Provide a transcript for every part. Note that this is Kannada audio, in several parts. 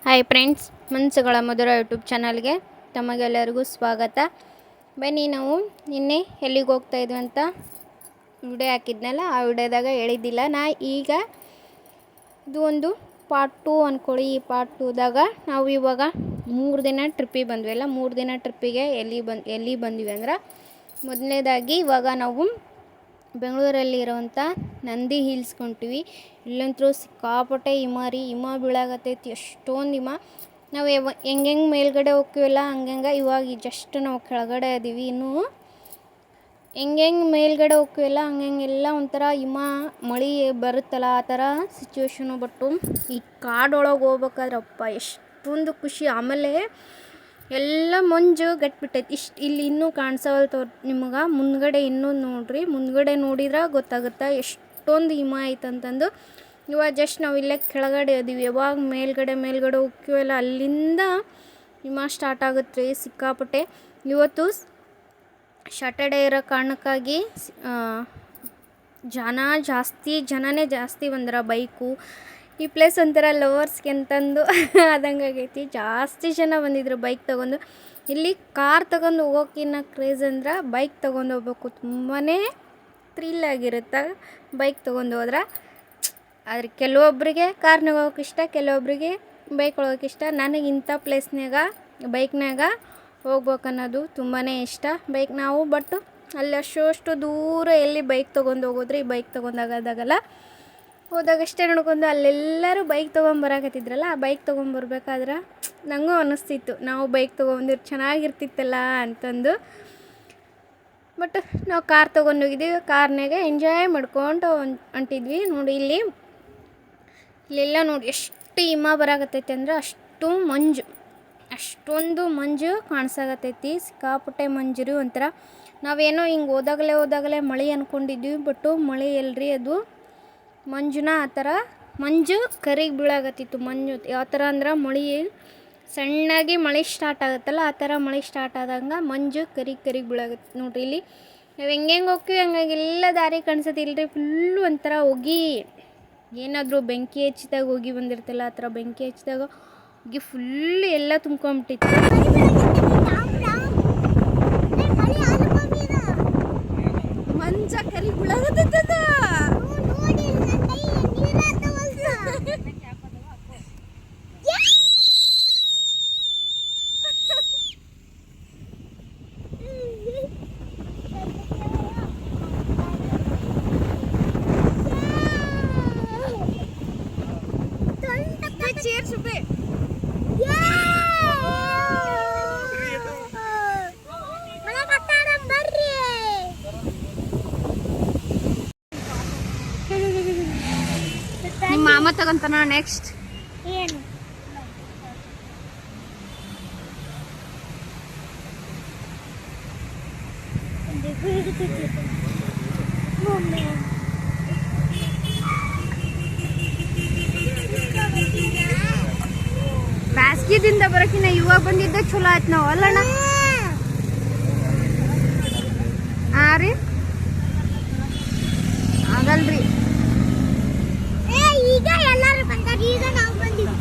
ಹಾಯ್ ಫ್ರೆಂಡ್ಸ್, ಮನಸ್ಸುಗಳ ಮಧುರ ಯೂಟ್ಯೂಬ್ ಚಾನಲ್ಗೆ ತಮಗೆಲ್ಲರಿಗೂ ಸ್ವಾಗತ. ಬನ್ನಿ, ನಾವು ನಿನ್ನೆ ಎಲ್ಲಿಗೆ ಹೋಗ್ತಾಯಿದ್ವಿ ಅಂತ ವಿಡಿಯೋ ಹಾಕಿದ್ನಲ್ಲ, ಆ ವಿಡಿಯೋದಾಗ ಹೇಳಿದ್ದಿಲ್ಲ. ನಾ ಈಗ ಇದು ಒಂದು ಪಾರ್ಟ್ 2 ಅಂದ್ಕೊಳ್ಳಿ. ಈ ಪಾರ್ಟ್ 2ದಾಗ ನಾವು ಇವಾಗ 3 ದಿನ ಟ್ರಿಪ್ಪಿಗೆ ಬಂದ್ವಲ್ಲ. 3 ದಿನ ಟ್ರಿಪ್ಪಿಗೆ ಎಲ್ಲಿ ಬಂದ್ವಿ ಅಂದ್ರೆ, ಮೊದಲನೇದಾಗಿ ಇವಾಗ ನಾವು ಬೆಂಗಳೂರಲ್ಲಿರೋವಂಥ ನಂದಿ ಹಿಲ್ಸ್ ಕೊಂತೀವಿ. ಇಲ್ಲಂತೂ ಸಿಕ್ಕಾಪಟ್ಟೆ ಹಿಮ ಬೀಳಾಗತ್ತೈತಿ, ಎಷ್ಟೊಂದು ಹಿಮ. ನಾವು ಹೆಂಗೆ ಮೇಲ್ಗಡೆ ಹೋಗ್ತೀವಲ್ಲ ಹಂಗೆ ಇವಾಗ ಜಸ್ಟ್ ನಾವು ಕೆಳಗಡೆ ಅದೀವಿ. ಇನ್ನೂ ಹೆಂಗೆ ಮೇಲ್ಗಡೆ ಹೋಗ್ತೀವಲ್ಲ ಹಂಗೆಲ್ಲ ಒಂಥರ ಹಿಮ ಮಳೆ ಬರುತ್ತಲ್ಲ, ಆ ಥರ ಸಿಚುವೇಶನು. ಬಟ್ಟು ಈ ಕಾಡೊಳಗೆ ಹೋಗ್ಬೇಕಾದ್ರೆ ಅಪ್ಪ ಎಷ್ಟೊಂದು ಖುಷಿ. ಆಮೇಲೆ ಎಲ್ಲ ಮಂಜು ಗಟ್ಟಿಬಿಟ್ಟೈತಿ. ಇಲ್ಲಿ ಇನ್ನೂ ಕಾಣಿಸವಲ್ತವ್ರು ನಿಮಗೆ. ಮುಂದ್ಗಡೆ ಇನ್ನೂ ನೋಡ್ರಿ, ಮುಂದ್ಗಡೆ ನೋಡಿದ್ರೆ ಗೊತ್ತಾಗುತ್ತೆ ಎಷ್ಟೊಂದು ಹಿಮ ಐತಂತಂದು. ಇವಾಗ ಜಸ್ಟ್ ನಾವು ಇಲ್ಲೇ ಕೆಳಗಡೆ ಅದೀವಿ. ಯಾವಾಗ ಮೇಲ್ಗಡೆ ಹೋಗ್ತೀವಲ್ಲ ಅಲ್ಲಿಂದ ಹಿಮ ಸ್ಟಾರ್ಟ್ ಆಗುತ್ತೆ ರೀ ಸಿಕ್ಕಾಪಟ್ಟೆ. ಇವತ್ತು ಸ್ಯಾಟರ್ಡೇ ಇರೋ ಕಾರಣಕ್ಕಾಗಿ ಜನನೇ ಜಾಸ್ತಿ ಬಂದ್ರೆ ಬೈಕು. ಈ ಪ್ಲೇಸ್ ಒಂಥರ ಲವರ್ಸ್ಗೆ ಅಂತಂದು ಆದಂಗೆ ಆಗೈತಿ. ಜಾಸ್ತಿ ಜನ ಬಂದಿದ್ರು ಬೈಕ್ ತೊಗೊಂಡು. ಇಲ್ಲಿ ಕಾರ್ ತೊಗೊಂಡು ಹೋಗೋಕ್ಕಿನ್ನ ಕ್ರೇಜ್ ಅಂದ್ರೆ ಬೈಕ್ ತೊಗೊಂಡು ಹೋಗ್ಬೇಕು. ತುಂಬಾ ಥ್ರಿಲ್ ಆಗಿರುತ್ತೆ ಬೈಕ್ ತೊಗೊಂಡು ಹೋದ್ರೆ. ಆದರೆ ಕೆಲವೊಬ್ಬರಿಗೆ ಕಾರ್ನಾಗ ಹೋಗೋಕೆ ಇಷ್ಟ, ಕೆಲವೊಬ್ಬರಿಗೆ ಬೈಕ್ ಹೋಗೋಕೆ ಇಷ್ಟ. ನನಗೆ ಇಂಥ ಪ್ಲೇಸ್ನಾಗ ಬೈಕ್ನಾಗ ಹೋಗ್ಬೇಕನ್ನೋದು ತುಂಬಾ ಇಷ್ಟ. ಬೈಕ್ ನಾವು ಬಟ್ ಅಲ್ಲಿ ಅಷ್ಟು ದೂರ ಎಲ್ಲಿ ಬೈಕ್ ತೊಗೊಂಡು ಹೋಗೋದ್ರಿ. ಬೈಕ್ ತೊಗೊಂಡಾಗದಾಗಲ್ಲ, ಹೋದಾಗಷ್ಟೇ ನೋಡ್ಕೊಂಡು ಅಲ್ಲೆಲ್ಲರೂ ಬೈಕ್ ತೊಗೊಂಬರಾಕತ್ತಿದ್ರಲ್ಲ. ಆ ಬೈಕ್ ತೊಗೊಂಬರ್ಬೇಕಾದ್ರೆ ನನಗೂ ಅನ್ನಿಸ್ತಿತ್ತು, ನಾವು ಬೈಕ್ ತೊಗೊಂಡಿದ್ರೆ ಚೆನ್ನಾಗಿರ್ತಿತ್ತಲ್ಲ ಅಂತಂದು. ಬಟ್ ನಾವು ಕಾರ್ ತೊಗೊಂಡೋಗಿದ್ದೀವಿ. ಕಾರ್ನಾಗ ಎಂಜಾಯ್ ಮಾಡ್ಕೊಂಡು ಹೊಂಟಿದ್ವಿ. ನೋಡಿ ಇಲ್ಲೆಲ್ಲ ನೋಡಿ ಎಷ್ಟು ಹಿಮ ಬರಾಕತ್ತೈತಿ ಅಂದ್ರೆ ಅಷ್ಟೊಂದು ಮಂಜು ಕಾಣಿಸಾಕತ್ತೈತಿ. ಸಿಕ್ಕಾಪಟ್ಟೆ ಮಂಜು ಒಂಥರ. ನಾವೇನೋ ಹಿಂಗೆ ಹೋದಾಗಲೇ ಮಳೆ ಅಂದ್ಕೊಂಡಿದ್ವಿ. ಬಟ್ಟು ಮಳೆ ಎಲ್ರಿ, ಅದು ಮಂಜುನ ಆ ಥರ ಮಂಜು ಕರಿಗೆ ಬೀಳಾಕತ್ತಿತ್ತು. ಮಂಜು ಯಾವ ಥರ ಅಂದ್ರೆ ಮಳೆ ಸಣ್ಣಾಗಿ ಮಳೆ ಸ್ಟಾರ್ಟ್ ಆಗುತ್ತಲ್ಲ, ಆ ಥರ ಮಳೆ ಸ್ಟಾರ್ಟ್ ಆದಂಗೆ ಮಂಜು ಕರಿಗೆ ಬೀಳಾಗತ್ತೆ. ನೋಡ್ರಿ ಇಲ್ಲಿ ನಾವು ಹೆಂಗೆ ಹೋಗ್ತೀವಿ ಹಂಗಾಗೆಲ್ಲ ದಾರಿ ಕಾಣಿಸೋದಿಲ್ಲರಿ. ಫುಲ್ಲು ಒಂಥರ ಹೋಗಿ ಏನಾದರೂ ಬೆಂಕಿ ಹಚ್ಚಿದಾಗ ಹೋಗಿ ಬಂದಿರ್ತಲ್ಲ, ಆ ಥರ ಬೆಂಕಿ ಹಚ್ಚಿದಾಗ ಹೋಗಿ ಫುಲ್ಲು ಎಲ್ಲ ತುಂಬ್ಕೊಂಬಿಟ್ಟಿತ್ತು. ಮಂಜ ಕರಿಗೆ ಬೀಳಾಗತ್ತದ. Cheers, Rupe. ನಿಮ್ಮ ಮಾಮ ತಗೊಂತಾನ ನೆಕ್ಸ್ಟ್. ಏನು ಬ್ಯಾಸ್ಗಿದಿಂದ ಬರೋಕಿನ್ನ ಇವಾಗ ಬಂದಿದ್ದ ಚಲೋ ಆಯ್ತು. ನಾವು ಅಲ್ಲಣ್ಣ ರೀ ಆಗಲ್ರಿ. ಈಗ ಎಲ್ಲರೂ ಬಂದಾರ, ಈಗ ನಾವು ಬಂದಿವಿ.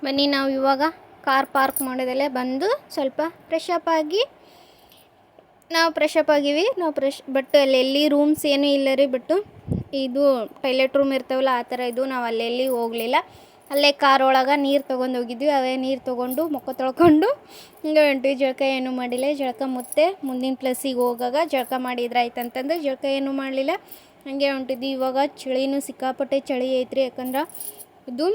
ಬನ್ನಿ, ನಾವು ಇವಾಗ ಕಾರ್ ಪಾರ್ಕ್ ಮಾಡೋದಲ್ಲೇ ಬಂದು ಸ್ವಲ್ಪ ಫ್ರೆಶ್ ಅಪ್ ಆಗಿ ನಾವು ಬಟ್ ಅಲ್ಲೆಲ್ಲಿ ರೂಮ್ಸ್ ಏನೂ ಇಲ್ಲ ರೀ. ಬಟ್ಟು ಇದು ಟಾಯ್ಲೆಟ್ ರೂಮ್ ಇರ್ತಾವಲ್ಲ, ಆ ಥರ ಇದು. ನಾವು ಅಲ್ಲೆಲ್ಲಿ ಹೋಗಲಿಲ್ಲ. ಅಲ್ಲೇ ಕಾರ್ ಒಳಗೆ ನೀರು ತೊಗೊಂಡು ಹೋಗಿದ್ವಿ. ಅವೇ ನೀರು ತೊಗೊಂಡು ಮುಖ ತೊಳ್ಕೊಂಡು ಹಿಂಗೆ ಹೊಂಟ್ವಿ. ಜಳಕ ಏನೂ ಮಾಡಿಲ್ಲ. ಜಳಕ ಮತ್ತೆ ಮುಂದಿನ ಪ್ಲೇಸಿಗೆ ಹೋಗಾಗ ಜಳಕ ಮಾಡಿದ್ರೆ ಆಯ್ತಂತಂದು ಜಳಕ ಏನೂ ಮಾಡಲಿಲ್ಲ, ಹಂಗೆ ಹೊಂಟಿದ್ವಿ. ಇವಾಗ ಚಳಿನೂ ಸಿಕ್ಕಾಪಟ್ಟೆ ಚಳಿ ಐತ್ರಿ. ಯಾಕಂದ್ರೆ ಇದು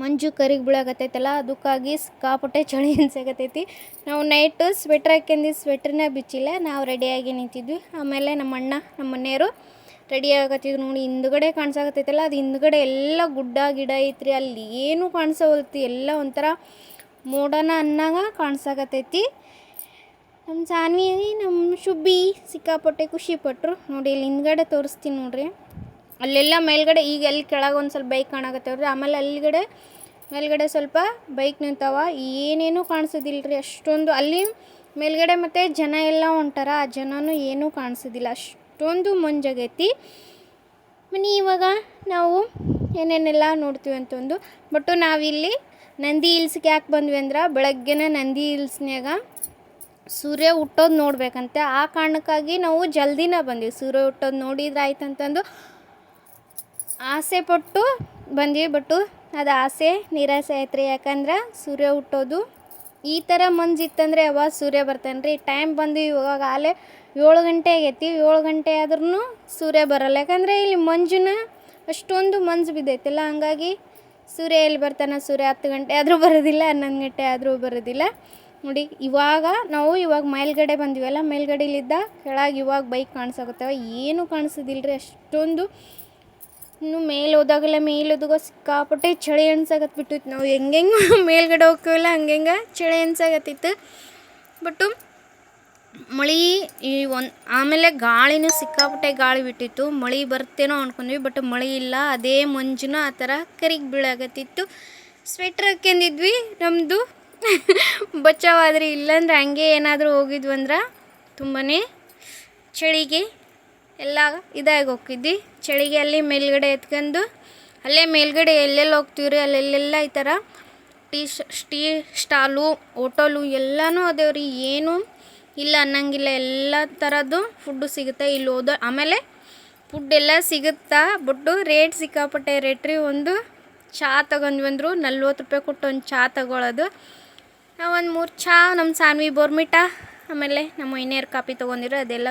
ಮಂಜು ಕರಿಗೆ ಬೀಳಾಕತ್ತೈತಲ್ಲ, ಅದಕ್ಕಾಗಿ ಸಿಕ್ಕಾಪಟ್ಟೆ ಚಳಿ ಅನ್ಸಾಕತ್ತೈತಿ. ನಾವು ನೈಟು ಸ್ವೆಟ್ರ್ ಹಾಕ್ಯಂದು ಸ್ವೆಟ್ರನ್ನ ಬಿಚ್ಚಿಲ್ಲ, ನಾವು ರೆಡಿಯಾಗಿ ನಿಂತಿದ್ವಿ. ಆಮೇಲೆ ನಮ್ಮ ಅಣ್ಣ ನಮ್ಮ ಮನೆಯವರು ರೆಡಿ ಆಗತ್ತಿದ್ರು. ನೋಡಿ ಹಿಂದ್ಗಡೆ ಕಾಣಿಸಾಕತ್ತೈತಲ್ಲ, ಅದು ಹಿಂದ್ಗಡೆ ಎಲ್ಲ ಗುಡ್ಡ ಗಿಡ ಐತ್ರಿ. ಅಲ್ಲಿ ಏನೂ ಕಾಣಿಸೋಲ್ತಿ, ಎಲ್ಲ ಒಂಥರ ಮೋಡನ ಅನ್ನಾಗ ಕಾಣಿಸಾಕತ್ತೈತಿ. ನಮ್ಮ ಸಾನ್ವಿ ನಮ್ಮ ಶುಬ್ಬಿ ಸಿಕ್ಕಾಪಟ್ಟೆ ಖುಷಿಪಟ್ಟರು. ನೋಡಿ ಇಲ್ಲಿ ಹಿಂದ್ಗಡೆ ತೋರಿಸ್ತೀನಿ ನೋಡ್ರಿ. ಅಲ್ಲೆಲ್ಲ ಮೇಲ್ಗಡೆ ಈಗ ಎಲ್ಲಿ ಕೆಳಗೆ ಒಂದು ಸ್ವಲ್ಪ ಬೈಕ್ ಕಾಣಕತ್ತವ್ರಿ. ಆಮೇಲೆ ಮೇಲ್ಗಡೆ ಸ್ವಲ್ಪ ಬೈಕ್ ನಿಂತಾವ. ಏನೇನೂ ಕಾಣಿಸೋದಿಲ್ಲ ರೀ ಅಷ್ಟೊಂದು. ಅಲ್ಲಿ ಮೇಲ್ಗಡೆ ಮತ್ತು ಜನ ಎಲ್ಲ ಹೊಂಟಾರ. ಆ ಜನನೂ ಏನೂ ಕಾಣಿಸೋದಿಲ್ಲ, ಅಷ್ಟೊಂದು ಮಂಜಾಗೈತಿ. ಬನ್ನಿ ಇವಾಗ ನಾವು ಏನೇನೆಲ್ಲ ನೋಡ್ತೀವಿ ಅಂತಂದು. ಬಟ್ಟು ನಾವಿಲ್ಲಿ ನಂದಿ ಹಿಲ್ಸ್ಗೆ ಯಾಕೆ ಬಂದ್ವಿ ಅಂದ್ರೆ ಬೆಳಗ್ಗೆನೇ ನಂದಿ ಹಿಲ್ಸ್ನ್ಯಾಗ ಸೂರ್ಯ ಹುಟ್ಟೋದು ನೋಡ್ಬೇಕಂತೆ. ಆ ಕಾರಣಕ್ಕಾಗಿ ನಾವು ಜಲ್ದಿನ ಬಂದ್ವಿ. ಸೂರ್ಯ ಹುಟ್ಟೋದು ನೋಡಿದ್ರೆ ಆಯ್ತು ಅಂತಂದು ಆಸೆ ಪಟ್ಟು ಬಂದ್ವಿ. ಬಟ್ಟು ಅದು ಆಸೆ ನಿರಾಸೆ ಆಯ್ತು ರೀ. ಯಾಕಂದ್ರೆ ಸೂರ್ಯ ಹುಟ್ಟೋದು ಈ ಥರ ಮಂಜಿತ್ತಂದರೆ ಯಾವಾಗ ಸೂರ್ಯ ಬರ್ತಾನೆ ರೀ. ಟೈಮ್ ಬಂದು ಇವಾಗ ಆಲೇ 7 ಗಂಟೆ ಆಗೈತಿ. 7 ಗಂಟೆ ಆದ್ರೂ ಸೂರ್ಯ ಬರೋಲ್ಲ. ಯಾಕಂದರೆ ಇಲ್ಲಿ ಮಂಜುನ ಅಷ್ಟೊಂದು ಮಂಜು ಬಿದ್ದೈತಿಲ್ಲ, ಹಂಗಾಗಿ ಸೂರ್ಯ ಎಲ್ಲಿ ಬರ್ತಾನೆ. ಸೂರ್ಯ 10 ಗಂಟೆ ಆದರೂ ಬರೋದಿಲ್ಲ, 11 ಗಂಟೆ ಆದರೂ ಬರೋದಿಲ್ಲ. ನೋಡಿ ನಾವು ಇವಾಗ ಮೇಲ್ಗಡೆ ಬಂದಿವಲ್ಲ, ಮೇಲ್ಗಡೆಲಿದ್ದ ಕೆಳಗೆ ಇವಾಗ ಬೈಕ್ ಕಾಣಿಸಾಗುತ್ತವೆ. ಏನೂ ಕಾಣಿಸೋದಿಲ್ಲ ರೀ ಅಷ್ಟೊಂದು. ಇನ್ನು ಮೇಲೆ ಹೋದಾಗ ಸಿಕ್ಕಾಪಟ್ಟೆ ಚಳಿ ಅನ್ಸಾಕತ್ಬಿಟ್ಟಿತ್ತು. ನಾವು ಹೆಂಗೆ ಮೇಲ್ಗಡೆ ಹೋಗ್ತೀವಲ್ಲ ಹಂಗೆ ಚಳಿ ಅನ್ಸಾಕತ್ತಿತ್ತು. ಬಟ್ಟು ಮಳೆ ಆಮೇಲೆ ಗಾಳಿನೂ ಸಿಕ್ಕಾಪಟ್ಟೆ ಗಾಳಿ ಬಿಟ್ಟಿತ್ತು. ಮಳೆ ಬರ್ತೇನೋ ಅಂದ್ಕೊಂಡ್ವಿ, ಬಟ್ ಮಳೆ ಇಲ್ಲ. ಅದೇ ಮಂಜುನ ಆ ಥರ ಕರಿಗೆ ಬೀಳಾಕತ್ತಿತ್ತು. ಸ್ವೆಟ್ರ್ ಹಾಕ್ಯಂದಿದ್ವಿ, ನಮ್ಮದು ಬಚಾವಾದ್ರಿ. ಇಲ್ಲಾಂದ್ರೆ ಹಂಗೆ ಏನಾದರೂ ಹೋಗಿದ್ವಂದ್ರೆ ತುಂಬಾ ಚಳಿಗೆ ಎಲ್ಲ ಇದಾಗಿ ಹೋಗಿದ್ವಿ. ಚಳಿಗೆ ಅಲ್ಲಿ ಮೇಲ್ಗಡೆ ಎತ್ಕೊಂಡು ಅಲ್ಲೇ ಮೇಲ್ಗಡೆ ಎಲ್ಲೆಲ್ಲಿ ಹೋಗ್ತೀವಿ ರೀ ಅಲ್ಲೆಲ್ಲ ಈ ಥರ ಟೀ ಸ್ಟಾಲು, ಹೋಟಲು ಎಲ್ಲನೂ ಅದೇವ್ರಿ. ಏನು ಇಲ್ಲ ಅನ್ನಂಗಿಲ್ಲ, ಎಲ್ಲ ಥರದ್ದು ಫುಡ್ಡು ಸಿಗುತ್ತೆ ಇಲ್ಲಿ ಆಮೇಲೆ ಫುಡ್ ಎಲ್ಲ ಸಿಗುತ್ತಾ. ಬಟ್ಟು ರೇಟ್ ಸಿಕ್ಕಾಪಟ್ಟೆ ರೇಟ್ ರೀ. ಒಂದು ಚಹಾ ತಗೊಂಡ್ವಿ ಅಂದರು 40 ರೂಪಾಯಿ ಕೊಟ್ಟು ಒಂದು ಚಹಾ ತಗೊಳ್ಳೋದು. ನಾವು ಒಂದು 3 ಚಹಾ, ನಮ್ಮ ಸಾನ್ವಿ ಬೋರ್ಮಿಟ, ಆಮೇಲೆ ನಮ್ಮ ಮೈನೇರು ಕಾಪಿ ತೊಗೊಂಡಿರೋ ಅದೆಲ್ಲ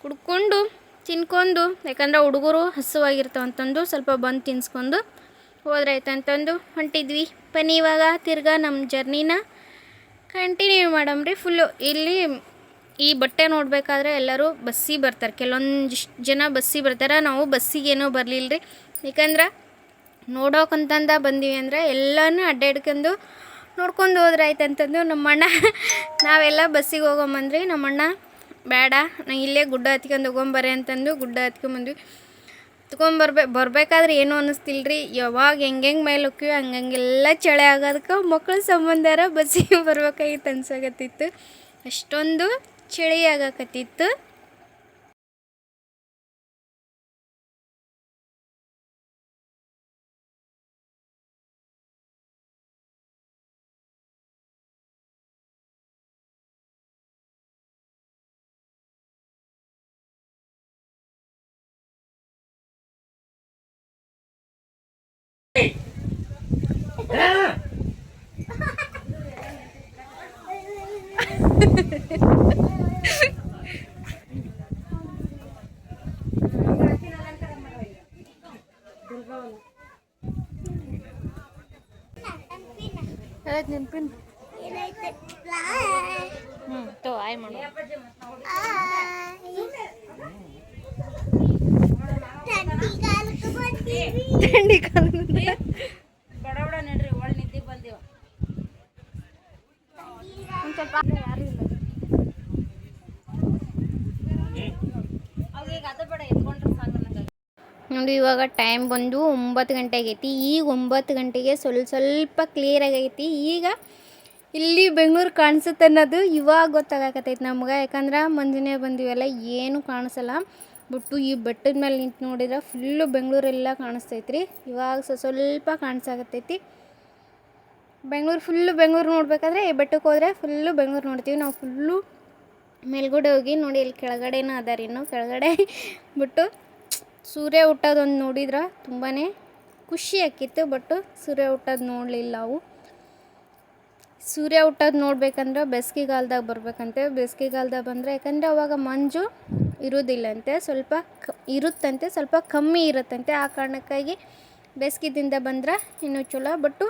ಕುಡ್ಕೊಂಡು ತಿನ್ಕೊಂಡು, ಯಾಕಂದ್ರೆ ಹುಡುಗರು ಹಸುವಾಗಿರ್ತಾವಂತಂದು ಸ್ವಲ್ಪ ಬಂದು ತಿನ್ಸ್ಕೊಂಡು ಹೋದ್ರಾಯ್ತಂತಂದು ಹೊಂಟಿದ್ವಿ. ಬನ್ನಿ ಇವಾಗ ತಿರ್ಗಾ ನಮ್ಮ ಜರ್ನಿನ ಕಂಟಿನ್ಯೂ ಮಾಡಮ್ರಿ. ಫುಲ್ಲು ಇಲ್ಲಿ ಈ ಬಟ್ಟೆ ನೋಡಬೇಕಾದ್ರೆ ಎಲ್ಲರೂ ಬಸ್ಸಿಗೆ ಬರ್ತಾರೆ. ಕೆಲವೊಂದಿಷ್ಟು ಜನ ಬಸ್ಸಿಗೆ ಬರ್ತಾರೆ. ನಾವು ಬಸ್ಸಿಗೇನೋ ಬರಲಿಲ್ಲ ರೀ. ಯಾಕಂದ್ರೆ ನೋಡೋಕಂತಂದ ಬಂದೀವಿ ಅಂದರೆ ಎಲ್ಲನೂ ಅಡ್ಡಾಡ್ಕೊಂಡು ನೋಡ್ಕೊಂಡು ಹೋದ್ರಾಯ್ತಂತಂದು ನಮ್ಮಣ್ಣ ನಾವೆಲ್ಲ ಬಸ್ಸಿಗೆ ಹೋಗೊಂಬಂದ್ರಿ. ನಮ್ಮಣ್ಣ ಬೇಡ ನಾ ಇಲ್ಲೇ ಗುಡ್ಡ ಹತ್ಕೊಂಡು ಹೋಗೊಂಬರ್ರಿ ಅಂತಂದು ಗುಡ್ಡ ಹತ್ಕೊಂಬಂದ್ವಿ. ಬರ್ಬೇಕಾದ್ರೆ ಏನೂ ಅನ್ನಿಸ್ತಿಲ್ಲ ರೀ. ಯಾವಾಗ ಹೆಂಗೆ ಮೇಲೆ ಹೋಗ್ತೀವಿ ಹಂಗೆಲ್ಲ ಚಳಿ ಆಗೋದಕ್ಕೆ ಮಕ್ಕಳ ಸಂಬಂಧಾರ ಬಸ್ಸಿಗೆ ಬರ್ಬೇಕಾಗಿತ್ತು ಅನ್ಸಾಕತ್ತಿತ್ತು. ಅಷ್ಟೊಂದು ಚಳಿ ಆಗಾಕತ್ತಿತ್ತು. ನೆನಪಿನ ತೋ ಆಯ್ ಮಾಡು. ಥಂಡಿ ಕಾಲ ಬಡ ನಡ್ರಿ ಒಳ್ಳೆ ನಿದ್ದೆ ಬಂದೇವ. ಒಂದು ಸ್ವಲ್ಪ ಯಾರು ಇಲ್ಲ ಅವಾಗ ಅದು ಬೇಡ ಎತ್ಕೊಂಡ್ರೆ ಸಾಕು. ನೋಡಿ ಇವಾಗ ಟೈಮ್ ಬಂದು 9 ಗಂಟೆ ಆಗೈತಿ. ಈಗ 9 ಗಂಟೆಗೆ ಸ್ವಲ್ಪ ಕ್ಲಿಯರ್ ಆಗೈತಿ. ಈಗ ಇಲ್ಲಿ ಬೆಂಗಳೂರು ಕಾಣಿಸುತ್ತೆ ಅನ್ನೋದು ಇವಾಗ ಗೊತ್ತಾಗತ್ತೈತಿ ನಮ್ಗೆ. ಯಾಕಂದ್ರೆ ಮುಂಜಾನೆ ಬಂದಿವಲ್ಲ ಏನೂ ಕಾಣಿಸಲ್ಲ. ಬಿಟ್ಟು ಈ ಬೆಟ್ಟದ ಮೇಲೆ ನಿಂತು ನೋಡಿದ್ರೆ ಫುಲ್ಲು ಬೆಂಗಳೂರೆಲ್ಲ ಕಾಣಿಸ್ತೈತ್ರಿ. ಇವಾಗ ಸ್ವಲ್ಪ ಕಾಣಿಸಾಕತ್ತೈತಿ ಬೆಂಗಳೂರು. ಬೆಂಗಳೂರು ನೋಡ್ಬೇಕಾದ್ರೆ ಈ ಬೆಟ್ಟಕ್ಕೆ ಹೋದರೆ ಫುಲ್ಲು ಬೆಂಗಳೂರು ನೋಡ್ತೀವಿ ನಾವು. ಫುಲ್ಲು ಮೇಲ್ಗಡೆ ಹೋಗಿ ನೋಡಿ ಇಲ್ಲಿ ಕೆಳಗಡೆನೂ ಅದಾರ ಇನ್ನು ಕೆಳಗಡೆ. ಬಿಟ್ಟು ಸೂರ್ಯ ಹುಟ್ಟೋದೊಂದು ನೋಡಿದ್ರೆ ತುಂಬಾ ಖುಷಿ ಆಕ್ಕಿತ್ತು. ಬಟ್ಟು ಸೂರ್ಯ ಹುಟ್ಟೋದು ನೋಡಲಿಲ್ಲ ನಾವು. ಸೂರ್ಯ ಹುಟ್ಟೋದು ನೋಡ್ಬೇಕಂದ್ರೆ ಬೇಸಿಗೆಗಾಲದಾಗ ಬರ್ಬೇಕಂತೆ. ಬೇಸಿಗೆಗಾಲದಾಗ ಬಂದರೆ ಯಾಕಂದರೆ ಅವಾಗ ಮಂಜು ಇರೋದಿಲ್ಲಂತೆ, ಸ್ವಲ್ಪ ಇರುತ್ತಂತೆ, ಸ್ವಲ್ಪ ಕಮ್ಮಿ ಇರುತ್ತಂತೆ. ಆ ಕಾರಣಕ್ಕಾಗಿ ಬೇಸಿಗೆದಿಂದ ಬಂದ್ರೆ ಇನ್ನೂ ಚಲೋ. ಬಟ್ಟು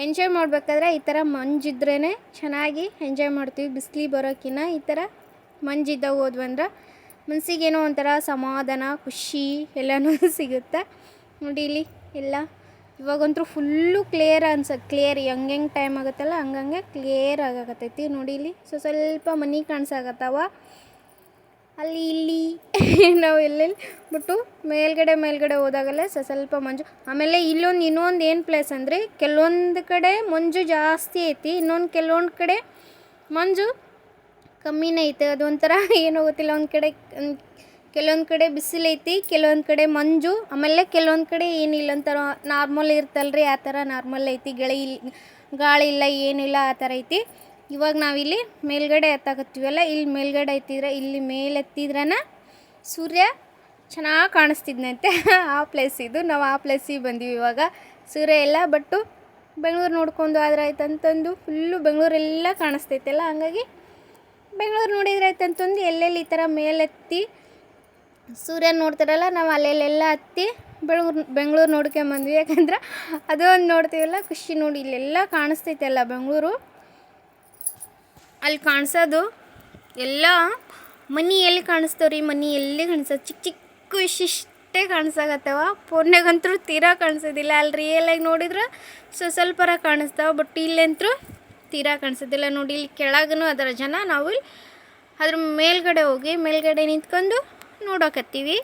ಎಂಜಾಯ್ ಮಾಡಬೇಕಾದ್ರೆ ಈ ಥರ ಮಂಜಿದ್ರೇ ಚೆನ್ನಾಗಿ ಎಂಜಾಯ್ ಮಾಡ್ತೀವಿ. ಬಿಸಿಲು ಬರೋಕ್ಕಿಂತ ಈ ಥರ ಮಂಜಿದ್ದಾಗ ಹೋದ್ವಂದ್ರೆ ಮನಸ್ಸಿಗೇನೋ ಒಂಥರ ಸಮಾಧಾನ ಖುಷಿ ಎಲ್ಲನೂ ಸಿಗುತ್ತೆ. ನೋಡಿ ಇಲ್ಲಿ ಎಲ್ಲ ಇವಾಗಂತೂ ಫುಲ್ಲು ಕ್ಲಿಯರ್ ಕ್ಲಿಯರ್ ಹೆಂಗೆ ಟೈಮ್ ಆಗುತ್ತಲ್ಲ ಹಂಗಂಗೆ ಕ್ಲಿಯರ್ ಆಗಕತ್ತೈತಿ ನೋಡಿ. ಇಲ್ಲಿ ಸ್ವಲ್ಪ ಮನೆ ಕಾಣಿಸಾಕತ್ತಾವ ಅಲ್ಲಿ ಇಲ್ಲಿ ನಾವು ಎಲ್ಲೆಲ್ಲಿ ಬಿಟ್ಟು ಮೇಲ್ಗಡೆ ಹೋದಾಗಲೇ ಸ್ವಲ್ಪ ಮಂಜು. ಆಮೇಲೆ ಇನ್ನೊಂದು ಏನು ಪ್ಲೇಸ್ ಅಂದರೆ ಕೆಲವೊಂದು ಕಡೆ ಮಂಜು ಜಾಸ್ತಿ ಐತಿ, ಕೆಲವೊಂದು ಕಡೆ ಮಂಜು ಕಮ್ಮಿನೇ ಐತೆ. ಅದೊಂಥರ ಏನೋ ಗೊತ್ತಿಲ್ಲ. ಕೆಲವೊಂದು ಕಡೆ ಬಿಸಿಲೈತಿ, ಕೆಲವೊಂದು ಕಡೆ ಮಂಜು, ಆಮೇಲೆ ಕೆಲವೊಂದು ಕಡೆ ಏನಿಲ್ಲ ಒಂಥರ ನಾರ್ಮಲ್ ಇರ್ತಲ್ರಿ ಆ ಥರ ನಾರ್ಮಲ್ ಐತಿ. ಗಾಳಿ ಇಲ್ಲ ಏನಿಲ್ಲ ಆ ಥರ ಐತಿ. ಇವಾಗ ನಾವಿಲ್ಲಿ ಮೇಲ್ಗಡೆ ಹತ್ತಾಕತ್ತೀವಲ್ಲ, ಇಲ್ಲಿ ಮೇಲ್ಗಡೆ ಇಲ್ಲಿ ಮೇಲೆ ಎತ್ತಿದ್ರನ ಸೂರ್ಯ ಚೆನ್ನಾಗಿ ಕಾಣಿಸ್ತಿದ್ನಂತೆ. ಆ ಪ್ಲೇಸ್ ಇದು. ನಾವು ಆ ಪ್ಲೇಸಿಗೆ ಬಂದೀವಿ ಇವಾಗ. ಸೂರ್ಯ ಎಲ್ಲ ಬಟ್ಟು ಬೆಂಗಳೂರು ನೋಡ್ಕೊಂಡು ಆದ್ರೆ ಆಯ್ತು ಅಂತಂದು ಫುಲ್ಲು ಬೆಂಗಳೂರೆಲ್ಲ ಕಾಣಿಸ್ತೈತೆಲ್ಲ, ಹಂಗಾಗಿ ಬೆಂಗಳೂರು ನೋಡಿದ್ರೆ ಆಯ್ತು ಅಂತಂದು ಎಲ್ಲೆಲ್ಲಿ ಈ ಥರ ಮೇಲೆತ್ತಿ ಸೂರ್ಯ ನೋಡ್ತಾರಲ್ಲ, ನಾವು ಅಲ್ಲೆಲ್ಲ ಹತ್ತಿ ಬೆಂಗಳೂರು ನೋಡ್ಕೊಂಬಂದ್ವಿ. ಯಾಕಂದ್ರೆ ಅದು ಒಂದು ನೋಡ್ತೀವಲ್ಲ ಖುಷಿ ನೋಡಿ. ಇಲ್ಲೆಲ್ಲ ಕಾಣಿಸ್ತೈತೆಲ್ಲ ಬೆಂಗಳೂರು. ಅಲ್ಲಿ ಕಾಣಿಸೋದು ಎಲ್ಲ ಮನೆ ಎಲ್ಲಿ ಕಾಣಿಸ್ತವ್ರಿ, ಮನೆ ಎಲ್ಲಿ ಕಾಣಿಸೋದು ಚಿಕ್ಕ ಚಿಕ್ಕ ಇಷ್ಟೇ ಕಾಣಿಸಾಕತ್ತವ. ಫೋನ್ಯಾಗಂತೂ ತೀರಾ ಕಾಣಿಸೋದಿಲ್ಲ. ಅಲ್ಲಿ ರಿಯಲಾಗಿ ನೋಡಿದ್ರೆ ಸ್ವಲ್ಪರ ಕಾಣಿಸ್ತಾವೆ, ಬಟ್ ಇಲ್ಲಂತೂ ತೀರಾ ಕಾಣಿಸೋದಿಲ್ಲ ನೋಡಿ. ಇಲ್ಲಿ ಕೆಳಗೂ ಅದರ ಜನ, ನಾವು ಅದ್ರ ಮೇಲ್ಗಡೆ ಹೋಗಿ ಮೇಲ್ಗಡೆ ನಿಂತ್ಕೊಂಡು ನೋಡೋಕತ್ತೀವಿ.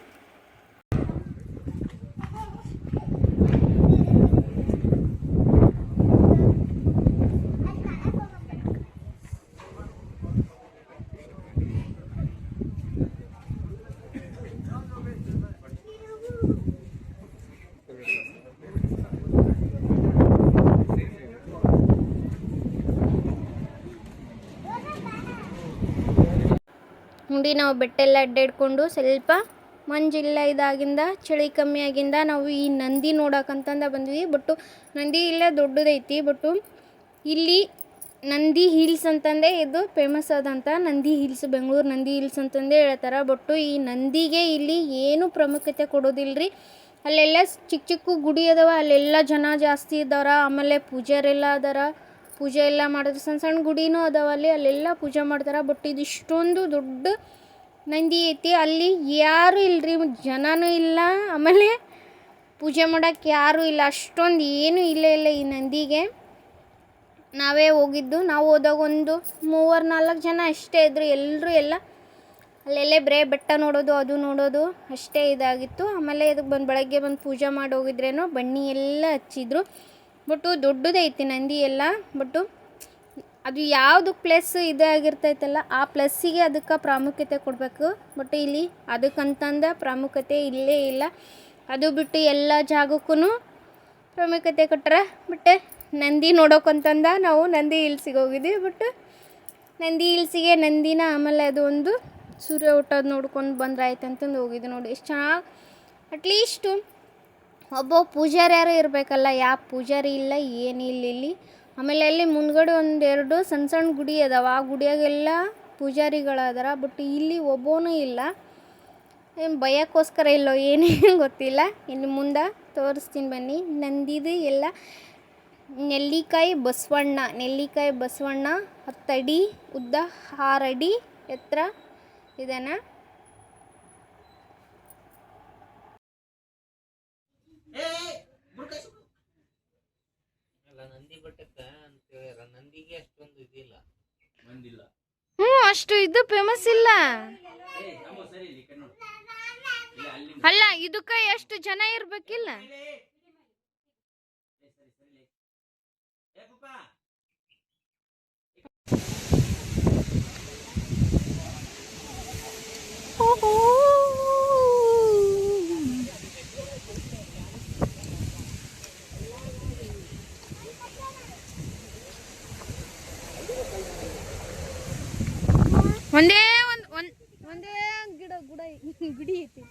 ನೋಡಿ ನಾವು ಬೆಟ್ಟೆಲ್ಲ ಅಡ್ಡಾಡ್ಕೊಂಡು ಸ್ವಲ್ಪ ಮಂಜಿಲ್ಲ ಇದಾಗಿಂದ ಚಳಿ ಕಮ್ಮಿ ಆಗಿಂದ ನಾವು ಈ ನಂದಿ ನೋಡೋಕಂತಂದ ಬಂದ್ವಿ. ಬಟ್ಟು ನಂದಿ ಇಲ್ಲೇ ದೊಡ್ಡದೈತಿ. ಬಟ್ಟು ಇಲ್ಲಿ ನಂದಿ ಹಿಲ್ಸ್ ಅಂತಂದೇ ಇದು ಫೇಮಸ್ ಆದಂಥ ನಂದಿ ಹಿಲ್ಸ್, ಬೆಂಗಳೂರು ನಂದಿ ಹಿಲ್ಸ್ ಅಂತಂದೇ ಹೇಳ್ತಾರೆ. ಬಟ್ಟು ಈ ನಂದಿಗೆ ಇಲ್ಲಿ ಏನು ಪ್ರಾಮುಖ್ಯತೆ ಕೊಡೋದಿಲ್ಲರಿ. ಅಲ್ಲೆಲ್ಲ ಚಿಕ್ಕ ಚಿಕ್ಕ ಗುಡಿ ಅದಾವ, ಅಲ್ಲೆಲ್ಲ ಜನ ಜಾಸ್ತಿ ಇದ್ದಾರ. ಆಮೇಲೆ ಪೂಜಾರೆಲ್ಲ ಅದಾರ, ಪೂಜೆ ಎಲ್ಲ ಮಾಡಿದ್ರೆ ಸಣ್ಣ ಸಣ್ಣ ಗುಡಿನೂ ಅದಾವ ಅಲ್ಲೆಲ್ಲ ಪೂಜೆ ಮಾಡ್ತಾರೆ. ಬಟ್ ಇದು ಇಷ್ಟೊಂದು ದೊಡ್ಡ ನಂದಿ ಐತಿ, ಅಲ್ಲಿ ಯಾರೂ ಇಲ್ಲರಿ, ಜನನೂ ಇಲ್ಲ, ಆಮೇಲೆ ಪೂಜೆ ಮಾಡೋಕ್ಕೆ ಯಾರೂ ಇಲ್ಲ, ಅಷ್ಟೊಂದು ಏನೂ ಇಲ್ಲ ಈ ನಂದಿಗೆ. ನಾವೇ ಹೋಗಿದ್ದು, ನಾವು ಹೋದಾಗ ಒಂದು 3-4 ಜನ ಅಷ್ಟೇ ಇದ್ದರು. ಎಲ್ಲರೂ ಅಲ್ಲೆಲ್ಲೇ ಬರೇ ಬೆಟ್ಟ ನೋಡೋದು ಅದು ನೋಡೋದು ಅಷ್ಟೇ ಇದಾಗಿತ್ತು. ಆಮೇಲೆ ಇದಕ್ಕೆ ಬೆಳಗ್ಗೆ ಬಂದು ಪೂಜೆ ಮಾಡಿ ಹೋಗಿದ್ರೇನೋ, ಬನ್ನಿ ಎಲ್ಲ ಹಚ್ಚಿದ್ರು. ಬಟ್ಟು ದೊಡ್ಡದೈತಿ ನಂದಿ ಎಲ್ಲ. ಬಟ್ಟು ಅದು ಯಾವುದು ಪ್ಲೇಸ್ ಇದಾಗಿರ್ತೈತಲ್ಲ ಆ ಪ್ಲೇಸಿಗೆ ಅದಕ್ಕೆ ಪ್ರಾಮುಖ್ಯತೆ ಕೊಡಬೇಕು. ಬಟ್ ಇಲ್ಲಿ ಅದಕ್ಕಂತಂದ ಪ್ರಾಮುಖ್ಯತೆ ಇಲ್ಲೇ ಇಲ್ಲ. ಅದು ಬಿಟ್ಟು ಎಲ್ಲ ಜಾಗಕ್ಕೂ ಪ್ರಾಮುಖ್ಯತೆ ಕೊಟ್ಟರೆ. ಬಟ್ ನಂದಿ ನೋಡೋಕ್ಕಂತಂದ ನಾವು ನಂದಿ ಹಿಲ್ಸಿಗೆ ಹೋಗಿದ್ವಿ. ಬಟ್ ನಂದಿ ಹಿಲ್ಸಿಗೆ ನಂದಿನ ಆಮೇಲೆ ಅದು ಒಂದು ಸೂರ್ಯ ಹುಟ್ಟೋದು ನೋಡ್ಕೊಂಡು ಬಂದ್ರೆ ಆಯ್ತು ಅಂತಂದು ಹೋಗಿದ್ವಿ ನೋಡಿ. ಎಷ್ಟು ಚೆನ್ನಾಗಿ, ಅಟ್ಲೀಸ್ಟು ಒಬ್ಬ ಪೂಜಾರಿ ಯಾರು ಇರಬೇಕಲ್ಲ, ಯಾವ ಪೂಜಾರಿ ಇಲ್ಲ ಏನಿಲ್ಲ ಇಲ್ಲಿ. ಆಮೇಲೆ ಅಲ್ಲಿ ಮುಂದ್ಗಡೆ 1-2 ಸಣ್ಣ ಸಣ್ಣ ಗುಡಿ ಅದಾವ, ಆ ಗುಡಿಯಾಗೆಲ್ಲ ಪೂಜಾರಿಗಳದಾರ. ಬಟ್ ಇಲ್ಲಿ ಒಬ್ಬನೂ ಇಲ್ಲ. ಏನು ಭಯಕ್ಕೋಸ್ಕರ ಇಲ್ಲೋ ಏನೇನು ಗೊತ್ತಿಲ್ಲ. ಇನ್ನು ಮುಂದೆ ತೋರಿಸ್ತೀನಿ ಬನ್ನಿ. ನಂದಿದು ಎಲ್ಲ ನೆಲ್ಲಿಕಾಯಿ ಬಸವಣ್ಣ 10 ಅಡಿ ಉದ್ದ 6 ಅಡಿ ಎತ್ತರ ಇದನ್ನು. ಅಷ್ಟು ಇದು ಫೇಮಸ್ ಇಲ್ಲ ಅಲ್ಲ, ಇದಕ್ಕೆ ಎಷ್ಟು ಜನ ಇರ್ಬೇಕಿಲ್ಲ. ಒಂದೇ ಗುಡಿ ಐತಿ.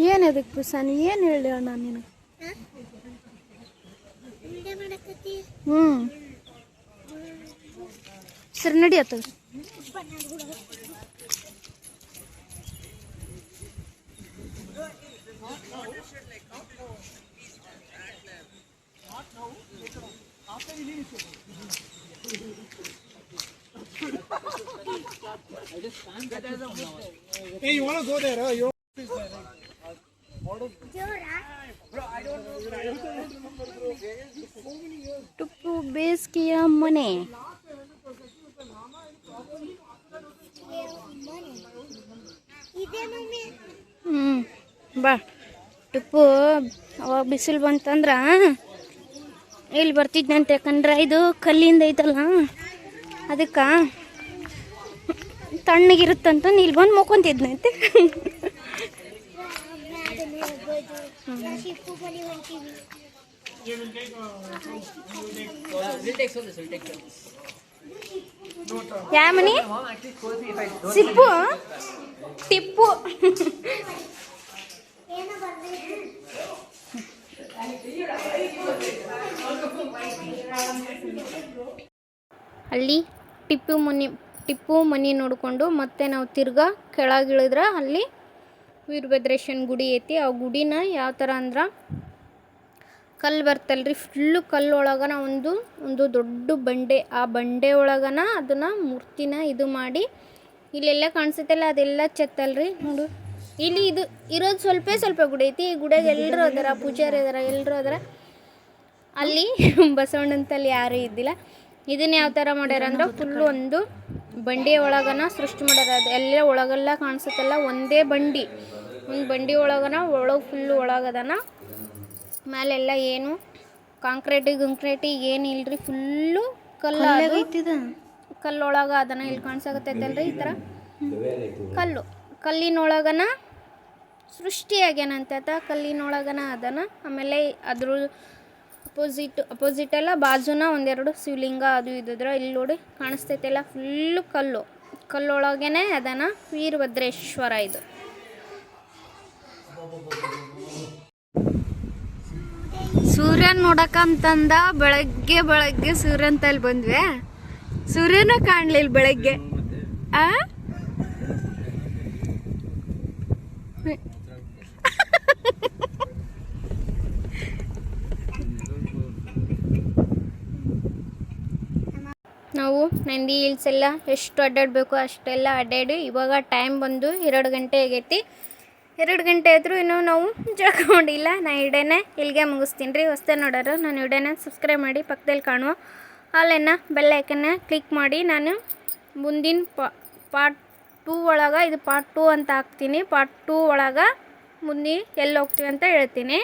ಏನು ಅದಕ್ಕೆ ಪುಸಾನಿ ಏನು ಹೇಳಿ ಅಣ್ಣ ನೀನು? ಸರಿ ನಡಿಯತ್ತ. Hey, you want to go there? You Tipu ಬೇಸ್ಗೆಯ ಮನೆ. ಬಾ ಟಿಪ್ಪು ಅವಾಗ ಬಿಸಿಲು ಬಂತಂದ್ರೆ ಇಲ್ಲಿ ಬರ್ತಿದ್ನಂತೆ. ಯಾಕಂದ್ರೆ ಇದು ಕಲ್ಲಿಂದ ಐತಲ್ಲ, ಅದಕ್ಕೆ ತಣ್ಣಗಿರುತ್ತಂತ ಇಲ್ಲಿ ಬಂದು ಮಕ್ಕೊಂತಿದ್ನಂತೆ. ಯಾವ ಮನಿ? ಸಿಪ್ಪು ಟಿಪ್ಪು. ಅಲ್ಲಿ ಟಿಪ್ಪು ಮನೆ ನೋಡಿಕೊಂಡು ಮತ್ತೆ ನಾವು ತಿರ್ಗಾ ಕೆಳಗಿಳಿದ್ರೆ ಅಲ್ಲಿ ವೀರಭದ್ರೇಶ್ವರನ ಗುಡಿ ಐತಿ. ಆ ಗುಡಿನ ಯಾವ ಥರ ಅಂದ್ರೆ ಕಲ್ಲು ಬರ್ತಲ್ರಿ, ಫುಲ್ಲು ಕಲ್ಲು ಒಳಗನ ಒಂದು ದೊಡ್ಡ ಬಂಡೆ, ಆ ಬಂಡೆ ಒಳಗನ ಅದನ್ನು ಮೂರ್ತಿನ ಇದು ಮಾಡಿ ಇಲ್ಲೆಲ್ಲ ಕಾಣಿಸುತ್ತಲ್ಲ ಅದೆಲ್ಲ ಚೆತ್ತಲ್ರಿ ನೋಡು. ಇಲ್ಲಿ ಇದು ಇರೋದು ಸ್ವಲ್ಪ ಗುಡಿ ಐತಿ. ಈ ಗುಡಿಯಾಗ ಎಲ್ಲರೂ ಅದಾರ, ಪೂಜಾರಿ ಅದಾರ, ಎಲ್ಲರೂ ಅದಾರ. ಅಲ್ಲಿ ಬಸವಣ್ಣಂತಲ್ಲಿ ಯಾರೂ ಇದ್ದಿಲ್ಲ. ಇದನ್ನ ಯಾವ ಥರ ಮಾಡ್ಯಾರ ಅಂದ್ರೆ ಫುಲ್ಲು ಒಂದು ಬಂಡಿ ಒಳಗನ ಸೃಷ್ಟಿ ಮಾಡ್ಯಾರ. ಅದು ಎಲ್ಲ ಒಳಗೆಲ್ಲ ಕಾಣಿಸುತ್ತಲ್ಲ ಒಂದೇ ಬಂಡಿ, ಒಂದು ಬಂಡಿ ಒಳಗನ ಫುಲ್ಲು ಒಳಗದನ. ಮೇಲೆಲ್ಲ ಏನು ಕಾಂಕ್ರೀಟಿ ಏನು ಇಲ್ರಿ, ಫುಲ್ಲು ಕಲ್ಲೊಳಗೆ ಅದನ್ನು ಇಲ್ಲಿ ಕಾಣಿಸಾಕತ್ತೈತಲ್ರಿ. ಈ ಥರ ಕಲ್ಲಿನೊಳಗನ ಸೃಷ್ಟಿಯಾಗ್ಯಾನಂತ ಕಲ್ಲಿನೊಳಗನ ಅದನ್ನ. ಆಮೇಲೆ ಅದ್ರ ಅಪೋಸಿಟ್ ಎಲ್ಲ ಬಾಜುನ ಒಂದೆರಡು ಶಿವಲಿಂಗ ಅದು ಇದ್ರ ಇಲ್ಲಿ ನೋಡಿ ಕಾಣಿಸ್ತೈತೆಲ್ಲ ಫುಲ್ಲು ಕಲ್ಲೊಳಗೇನೆ ಅದನ್ನ ವೀರಭದ್ರೇಶ್ವರ ಇದು. ಸೂರ್ಯನ ನೋಡಕ್ಕಂತಂದ ಬೆಳಗ್ಗೆ ಸೂರ್ಯನ ತಲೆ ಬಂದ್ವಿ, ಸೂರ್ಯನ ಕಾಣಲಿಲ್ಲ ಬೆಳಗ್ಗೆ. ನಾವು ನಂದಿ ಹಿಲ್ಸ್ ಎಲ್ಲ ಎಷ್ಟು ಅಡ್ಡಾಡಬೇಕು ಅಷ್ಟೆಲ್ಲ ಅಡ್ಡಾಡಿ ಇವಾಗ ಟೈಮ್ ಬಂದು 2 ಗಂಟೆ ಆಗೈತಿ. 2 ಗಂಟೆ ಆದರೂ ಇನ್ನೂ ನಾವು ಜಳಕ ಮಾಡಿಲ್ಲ. ನಾನು ವಿಡಿಯೋನ ಇಲ್ಲಿಗೆ ಮುಗಿಸ್ತೀನಿ ರೀ. ಹೊಸ್ದಾಗಿ ನೋಡೋರು ನಾನು ವಿಡಿಯೋನ ಸಬ್ಸ್ಕ್ರೈಬ್ ಮಾಡಿ ಪಕ್ಕದಲ್ಲಿ ಕಾಣುವ ಆಲನ್ನು ಬೆಲ್ ಐಕನ್ನ ಕ್ಲಿಕ್ ಮಾಡಿ. ನಾನು ಮುಂದಿನ ಪಾರ್ಟ್ 2 ಒಳಗೆ, ಇದು ಪಾರ್ಟ್ 2 ಅಂತ ಹಾಕ್ತೀನಿ, ಪಾರ್ಟ್ 2 ಒಳಗೆ ಮುಂದೆ ಎಲ್ಲಿ ಹೋಗ್ತೀವಿ ಅಂತ ಹೇಳ್ತೀನಿ.